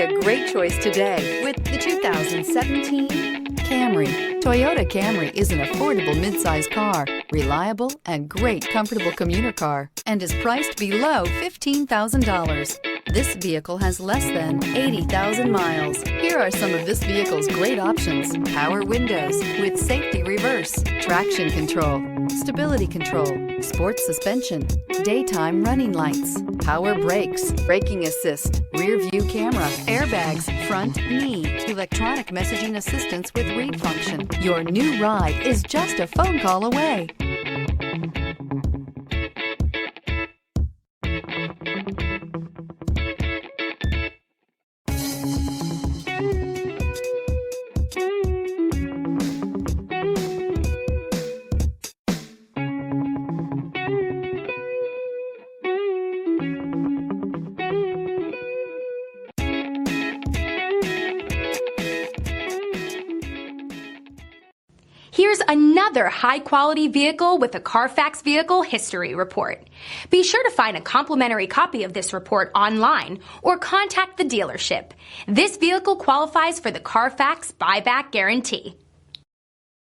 a great choice today with the 2017 Camry. Toyota Camry is an affordable midsize car, reliable and great comfortable commuter car, and is priced below $15,000. This vehicle has less than 80,000 miles. Here are some of this vehicle's great options: power windows with safety reverse, traction control, stability control, sports suspension, daytime running lights, power brakes, braking assist, rear view camera, airbags, front knee, electronic messaging assistance with read function. Your new ride is just a phone call away. Here's another high-quality vehicle with a Carfax Vehicle History Report. Be sure to find a complimentary copy of this report online or contact the dealership. This vehicle qualifies for the Carfax Buyback Guarantee.